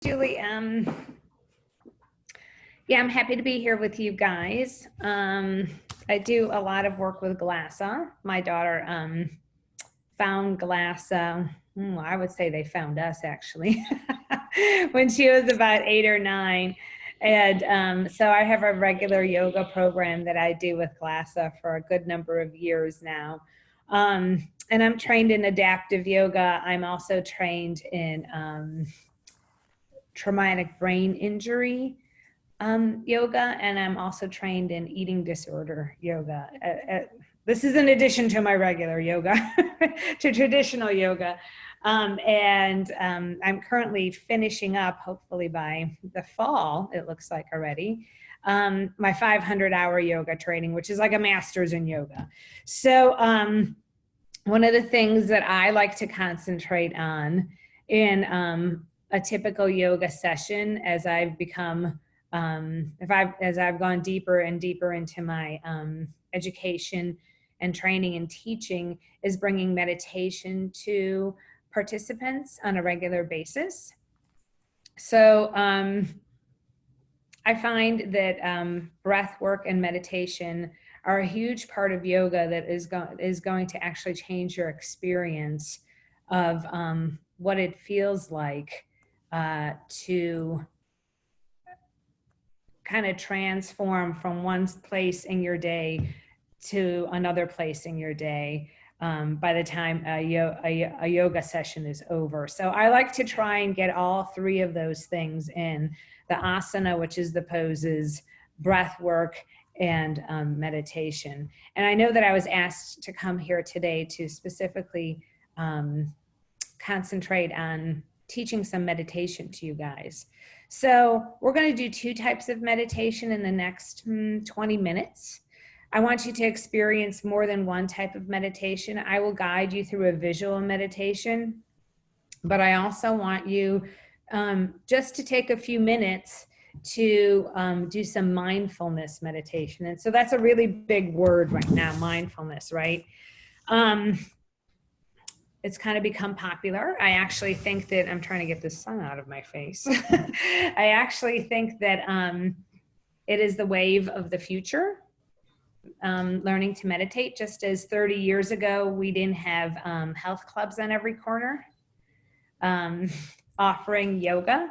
Julie, yeah, I'm happy to be here with you guys. I do a lot of work with Glassa. My daughter found Glassa. I would say they found us actually when she was about 8 or 9. And so I have a regular yoga program that I do with Glassa for a good number of years now. And I'm trained in adaptive yoga. I'm also trained in traumatic brain injury yoga, and I'm also trained in eating disorder yoga. This is in addition to my regular yoga, to traditional yoga. I'm currently finishing up, hopefully by the fall, it looks like already, my 500-hour yoga training, which is like a master's in yoga. So one of the things that I like to concentrate on in a typical yoga session, as I've become, as I've gone deeper and deeper into my education and training and teaching, is bringing meditation to participants on a regular basis. So I find that breath work and meditation are a huge part of yoga that is going to actually change your experience of what it feels like to kind of transform from one place in your day to another place in your day by the time a yoga session is over. So I like to try and get all three of those things in: the asana, which is the poses, breath work, and meditation. And I know that I was asked to come here today to specifically concentrate on teaching some meditation to you guys. So we're going to do 2 types of meditation in the next 20 minutes. I want you to experience more than one type of meditation. I will guide you through a visual meditation, but I also want you just to take a few minutes to do some mindfulness meditation. And so that's a really big word right now, mindfulness, right? It's kind of become popular. I actually think that, I'm trying to get this sun out of my face. I actually think that it is the wave of the future, learning to meditate. Just as 30 years ago, we didn't have health clubs on every corner offering yoga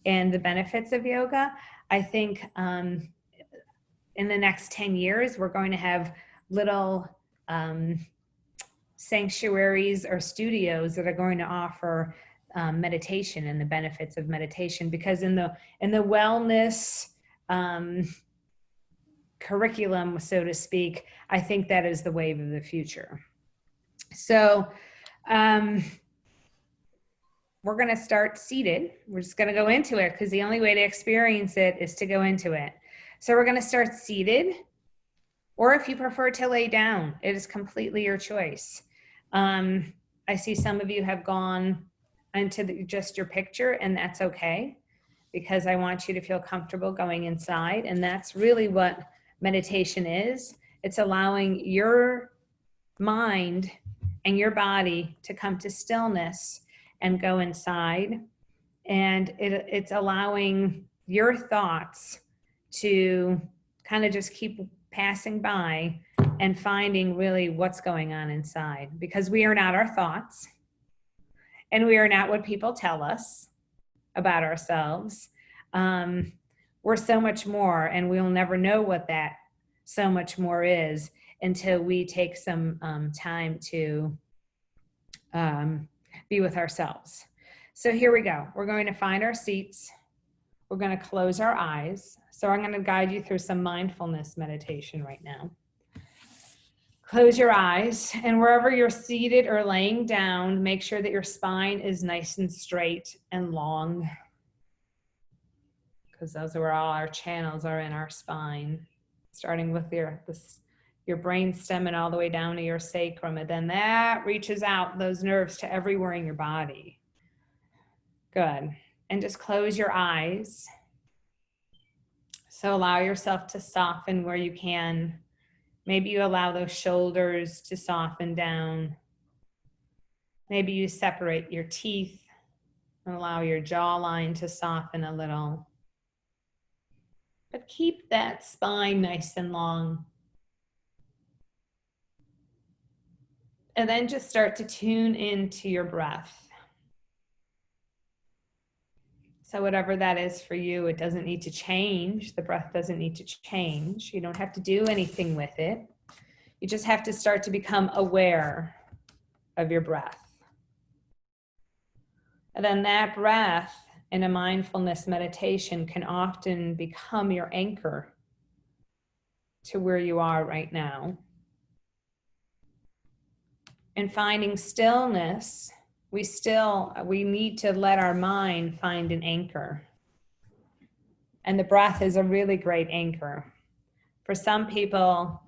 and the benefits of yoga. I think in the next 10 years, we're going to have little sanctuaries or studios that are going to offer meditation and the benefits of meditation, because in the wellness curriculum, so to speak, I think that is the wave of the future. So we're going to start seated. We're just going to go into it because the only way to experience it is to go into it. So we're going to start seated, or if you prefer to lay down, it is completely your choice. I see some of you have gone into just your picture, and that's okay, because I want you to feel comfortable going inside. And that's really what meditation is. It's allowing your mind and your body to come to stillness and go inside. And it's allowing your thoughts to kind of just keep passing by and finding really what's going on inside, because we are not our thoughts, and we are not what people tell us about ourselves. We're so much more, and we'll never know what that so much more is until we take some time to be with ourselves. So here we go. We're going to find our seats. We're going to close our eyes. So I'm going to guide you through some mindfulness meditation right now. Close your eyes, and wherever you're seated or laying down, make sure that your spine is nice and straight and long, because those are where all our channels are, in our spine, starting with your brain stem and all the way down to your sacrum, and then that reaches out those nerves to everywhere in your body. Good. And just close your eyes. So allow yourself to soften where you can. Maybe you allow those shoulders to soften down. Maybe you separate your teeth. Allow your jawline to soften a little. But keep that spine nice and long. And then just start to tune into your breath. So whatever that is for you, it doesn't need to change. The breath doesn't need to change. You don't have to do anything with it. You just have to start to become aware of your breath. And then that breath in a mindfulness meditation can often become your anchor to where you are right now. And finding stillness, we need to let our mind find an anchor. And the breath is a really great anchor. For some people,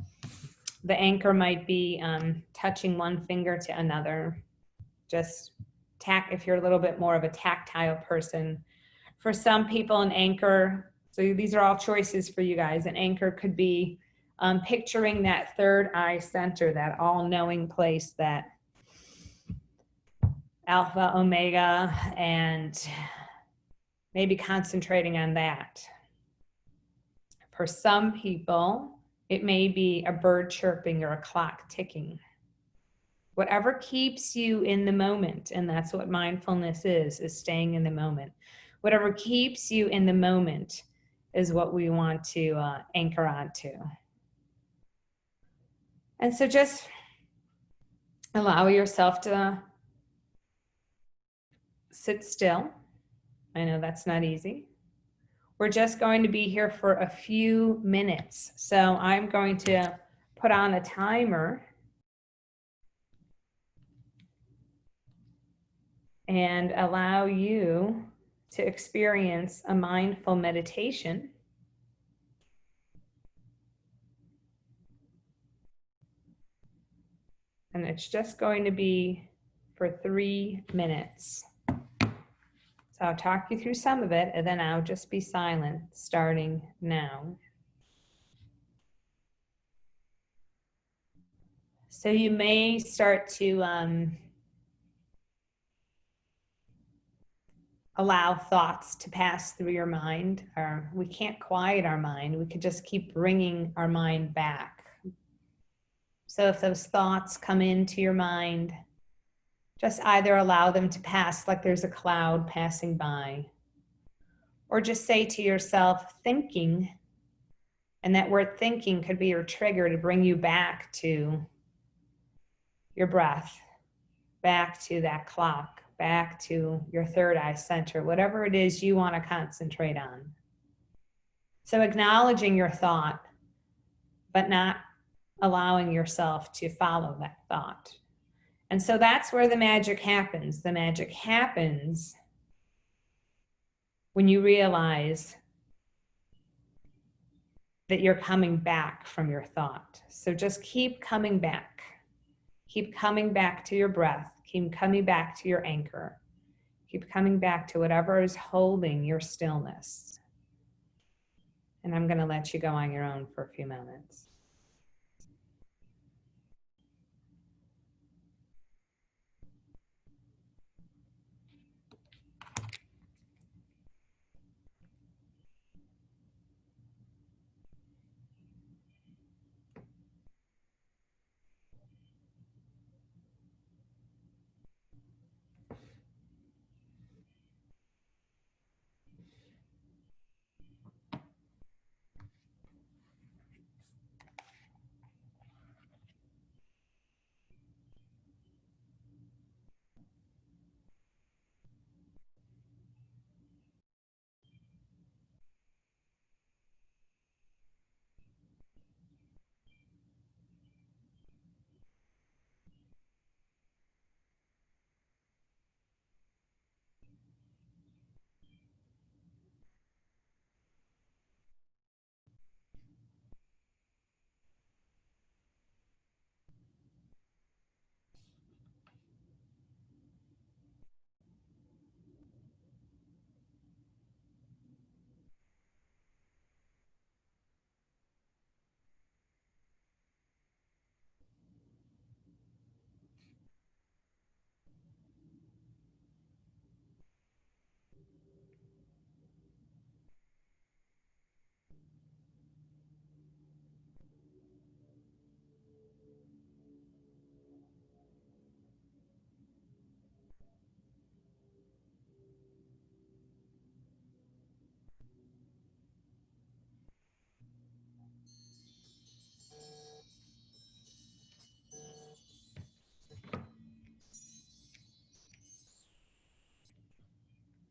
the anchor might be touching one finger to another. Just if you're a little bit more of a tactile person. For some people, an anchor, so these are all choices for you guys. An anchor could be picturing that third eye center, that all-knowing place, that alpha, omega, and maybe concentrating on that. For some people, it may be a bird chirping or a clock ticking. Whatever keeps you in the moment, and that's what mindfulness is staying in the moment. Whatever keeps you in the moment is what we want to anchor onto. And so just allow yourself to sit still. I know that's not easy. We're just going to be here for a few minutes. So I'm going to put on a timer and allow you to experience a mindful meditation. And it's just going to be for 3 minutes. So I'll talk you through some of it, and then I'll just be silent starting now. So you may start to allow thoughts to pass through your mind. Or we can't quiet our mind. We could just keep bringing our mind back. So if those thoughts come into your mind, just either allow them to pass like there's a cloud passing by, or just say to yourself, thinking, and that word thinking could be your trigger to bring you back to your breath, back to that clock, back to your third eye center, whatever it is you want to concentrate on. So acknowledging your thought, but not allowing yourself to follow that thought. And so that's where the magic happens. The magic happens when you realize that you're coming back from your thought. So just keep coming back. Keep coming back to your breath. Keep coming back to your anchor. Keep coming back to whatever is holding your stillness. And I'm going to let you go on your own for a few moments.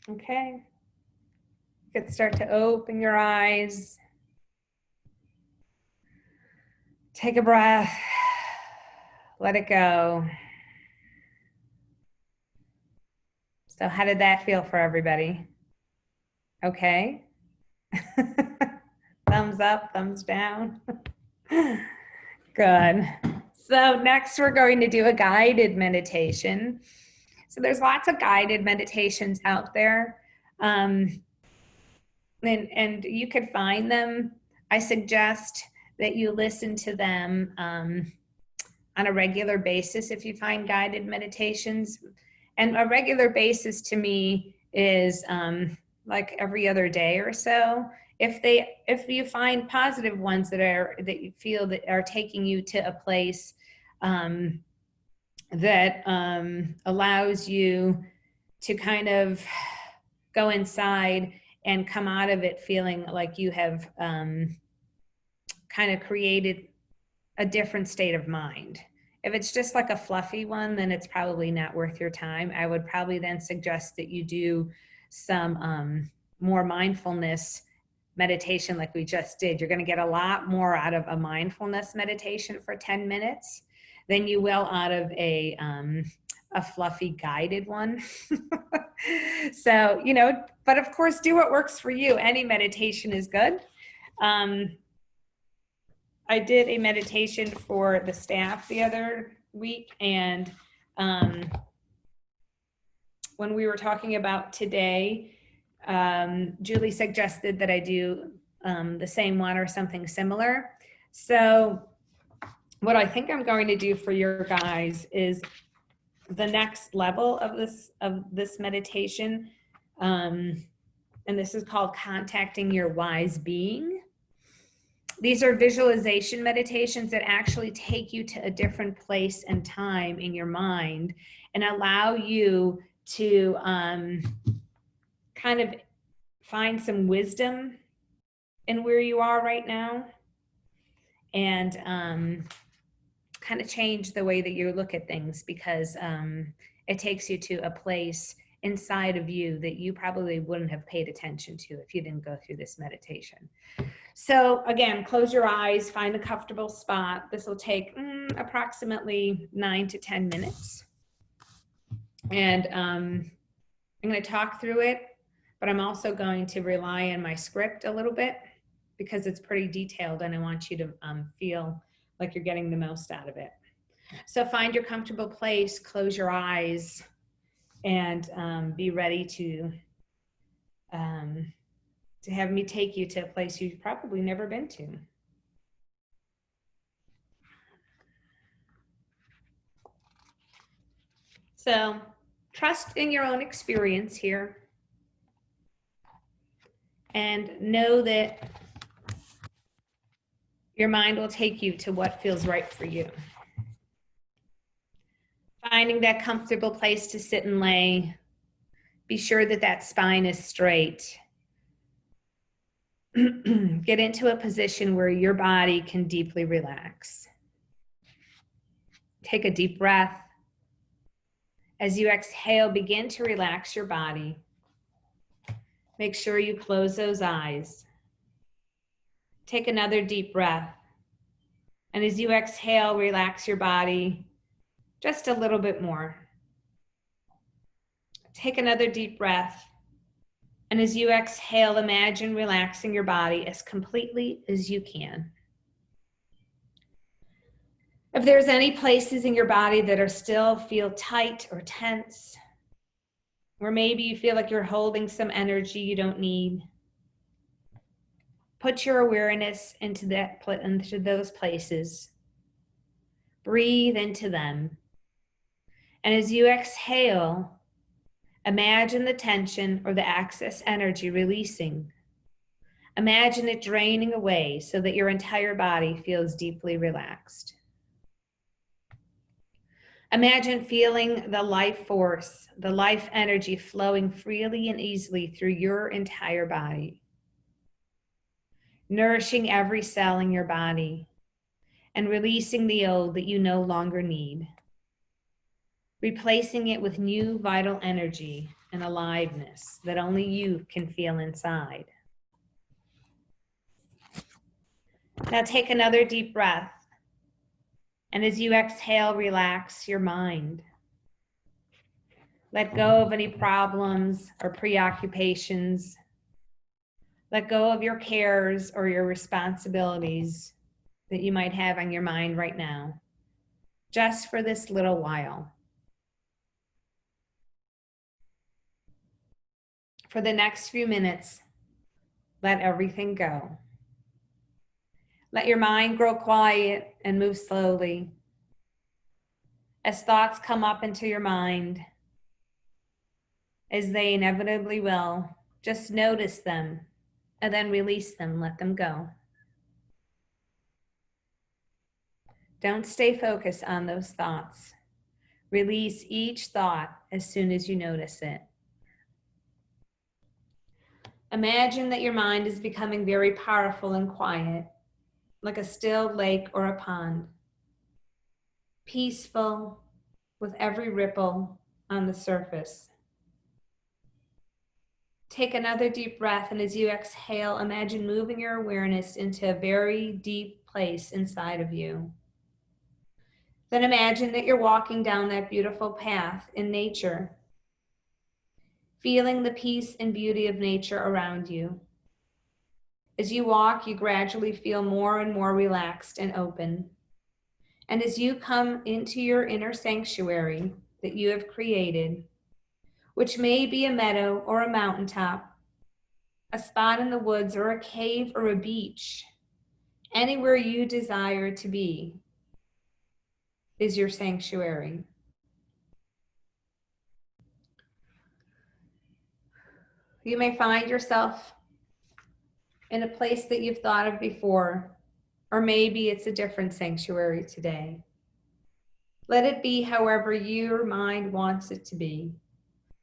Okay. You could start to open your eyes. Take a breath. Let it go. So how did that feel for everybody? Okay. Thumbs up, thumbs down. Good. So next we're going to do a guided meditation. So there's lots of guided meditations out there. And you could find them. I suggest that you listen to them on a regular basis if you find guided meditations. And a regular basis to me is like every other day or so. If you find positive ones that you feel that are taking you to a place that allows you to kind of go inside and come out of it feeling like you have kind of created a different state of mind. If it's just like a fluffy one, then it's probably not worth your time. I would probably then suggest that you do some more mindfulness meditation like we just did. You're going to get a lot more out of a mindfulness meditation for 10 minutes than you will out of a fluffy guided one. So, but of course, do what works for you. Any meditation is good. I did a meditation for the staff the other week, and when we were talking about today, Julie suggested that I do the same one or something similar. So what I think I'm going to do for your guys is the next level of this meditation, and this is called contacting your wise being. These are visualization meditations that actually take you to a different place and time in your mind and allow you to kind of find some wisdom in where you are right now and kind of change the way that you look at things, because it takes you to a place inside of you that you probably wouldn't have paid attention to if you didn't go through this meditation. So again, close your eyes, find a comfortable spot. This will take approximately 9 to 10 minutes. And I'm going to talk through it, but I'm also going to rely on my script a little bit because it's pretty detailed and I want you to feel like you're getting the most out of it. So find your comfortable place, close your eyes, and be ready to have me take you to a place you've probably never been to. So trust in your own experience here and know that your mind will take you to what feels right for you. Finding that comfortable place to sit and lay. Be sure that that spine is straight. Get into a position where your body can deeply relax. Take a deep breath. As you exhale, begin to relax your body. Make sure you close those eyes. Take another deep breath. And as you exhale, relax your body just a little bit more. Take another deep breath. And as you exhale, imagine relaxing your body as completely as you can. If there's any places in your body that are still feel tight or tense, or maybe you feel like you're holding some energy you don't need, put your awareness into those places. Breathe into them. And as you exhale, imagine the tension or the excess energy releasing. Imagine it draining away so that your entire body feels deeply relaxed. Imagine feeling the life force, the life energy flowing freely and easily through your entire body, nourishing every cell in your body and releasing the old that you no longer need, replacing it with new vital energy and aliveness that only you can feel inside. Now take another deep breath. And as you exhale, relax your mind. Let go of any problems or preoccupations. Let go of your cares or your responsibilities that you might have on your mind right now, just for this little while. For the next few minutes, let everything go. Let your mind grow quiet and move slowly. As thoughts come up into your mind, as they inevitably will, just notice them and then release them, let them go. Don't stay focused on those thoughts. Release each thought as soon as you notice it. Imagine that your mind is becoming very powerful and quiet, like a still lake or a pond, peaceful with every ripple on the surface. Take another deep breath, and as you exhale, imagine moving your awareness into a very deep place inside of you. Then imagine that you're walking down that beautiful path in nature, feeling the peace and beauty of nature around you. As you walk, you gradually feel more and more relaxed and open. And as you come into your inner sanctuary that you have created, which may be a meadow or a mountaintop, a spot in the woods or a cave or a beach, anywhere you desire to be is your sanctuary. You may find yourself in a place that you've thought of before, or maybe it's a different sanctuary today. Let it be however your mind wants it to be,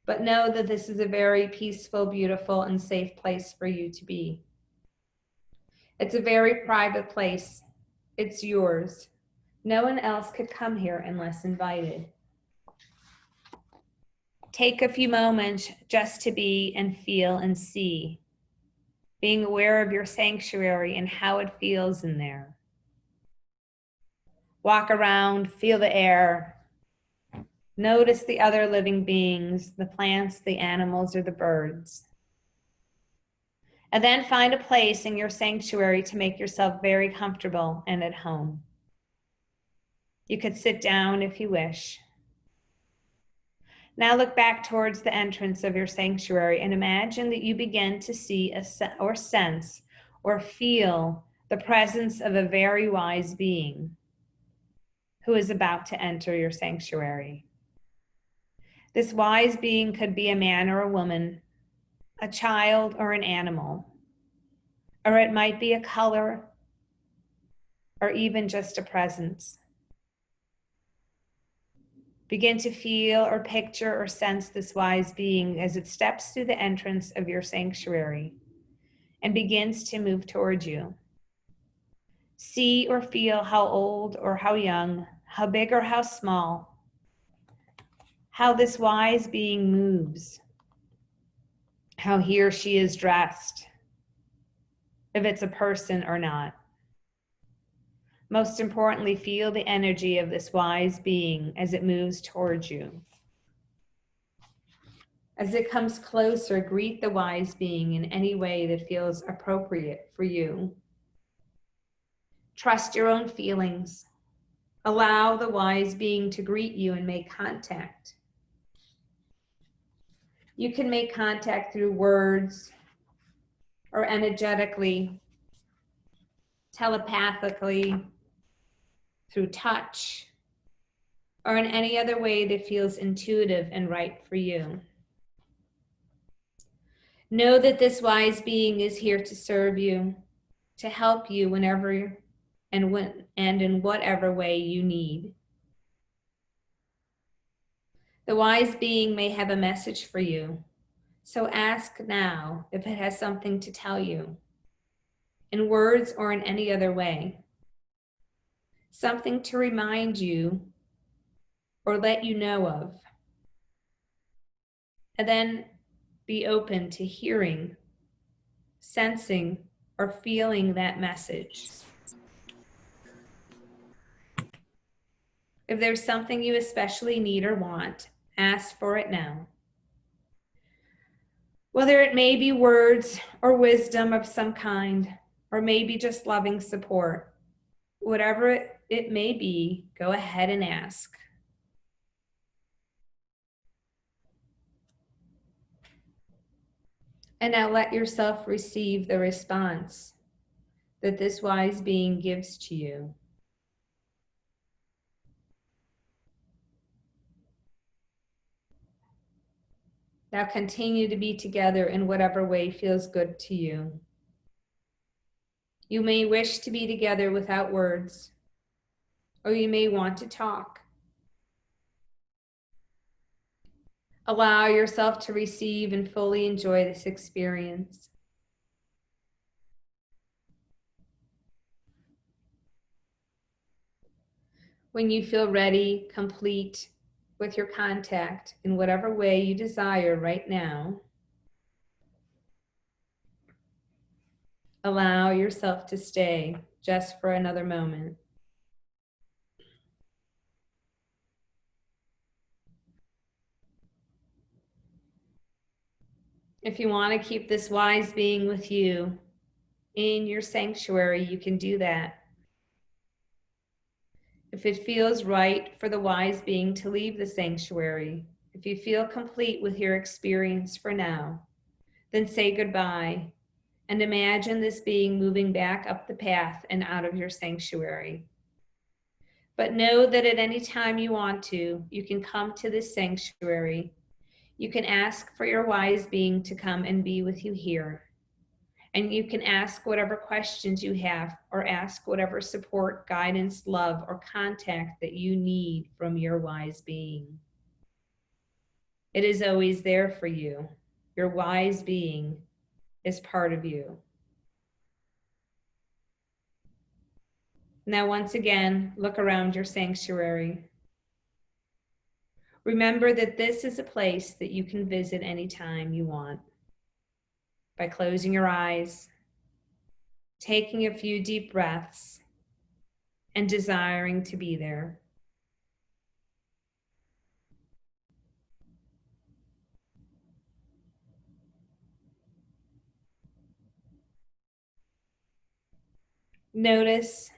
but know that this is a very peaceful, beautiful, and safe place for you to be. It's a very private place. It's yours. No one else could come here unless invited. Take a few moments just to be and feel and see, being aware of your sanctuary and how it feels in there. Walk around, feel the air. Notice the other living beings, the plants, the animals, or the birds. And then find a place in your sanctuary to make yourself very comfortable and at home. You could sit down if you wish. Now look back towards the entrance of your sanctuary and imagine that you begin to see or sense or feel the presence of a very wise being who is about to enter your sanctuary. This wise being could be a man or a woman, a child or an animal, or it might be a color or even just a presence. Begin to feel or picture or sense this wise being as it steps through the entrance of your sanctuary and begins to move towards you. See or feel how old or how young, how big or how small, how this wise being moves, how he or she is dressed, if it's a person or not. Most importantly, feel the energy of this wise being as it moves towards you. As it comes closer, greet the wise being in any way that feels appropriate for you. Trust your own feelings. Allow the wise being to greet you and make contact. You can make contact through words or energetically, telepathically, through touch, or in any other way that feels intuitive and right for you. Know that this wise being is here to serve you, to help you whenever and in whatever way you need. The wise being may have a message for you, so ask now if it has something to tell you, in words or in any other way. Something to remind you or let you know of. And then be open to hearing, sensing, or feeling that message. If there's something you especially need or want, ask for it now. Whether it may be words or wisdom of some kind, or maybe just loving support, whatever it may be, go ahead and ask. And now let yourself receive the response that this wise being gives to you. Now continue to be together in whatever way feels good to you. You may wish to be together without words, or you may want to talk. Allow yourself to receive and fully enjoy this experience. When you feel ready, complete with your contact in whatever way you desire right now, allow yourself to stay just for another moment. If you want to keep this wise being with you in your sanctuary, you can do that. If it feels right for the wise being to leave the sanctuary, if you feel complete with your experience for now, then say goodbye and imagine this being moving back up the path and out of your sanctuary. But know that at any time you want to, you can come to this sanctuary. You can ask for your wise being to come and be with you here. And you can ask whatever questions you have, or ask whatever support, guidance, love, or contact that you need from your wise being. It is always there for you. Your wise being is part of you. Now, once again, look around your sanctuary. Remember that this is a place that you can visit anytime you want. By closing your eyes, taking a few deep breaths, and desiring to be there. Notice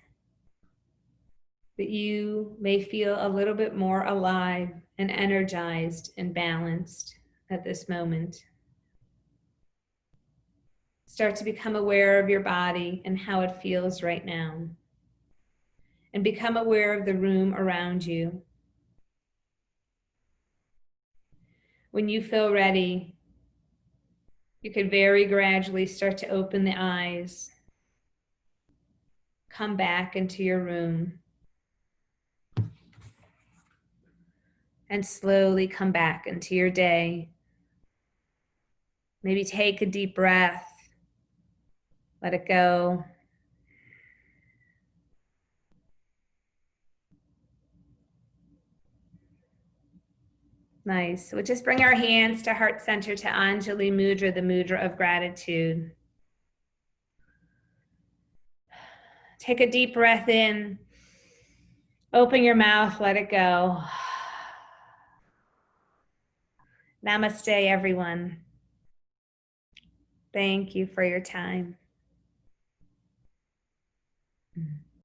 that you may feel a little bit more alive and energized and balanced at this moment. Start to become aware of your body and how it feels right now. And become aware of the room around you. When you feel ready, you could very gradually start to open the eyes. Come back into your room. And slowly come back into your day. Maybe take a deep breath. Let it go. Nice. We'll just bring our hands to heart center, to Anjali Mudra, the mudra of gratitude. Take a deep breath in. Open your mouth, let it go. Namaste, everyone. Thank you for your time.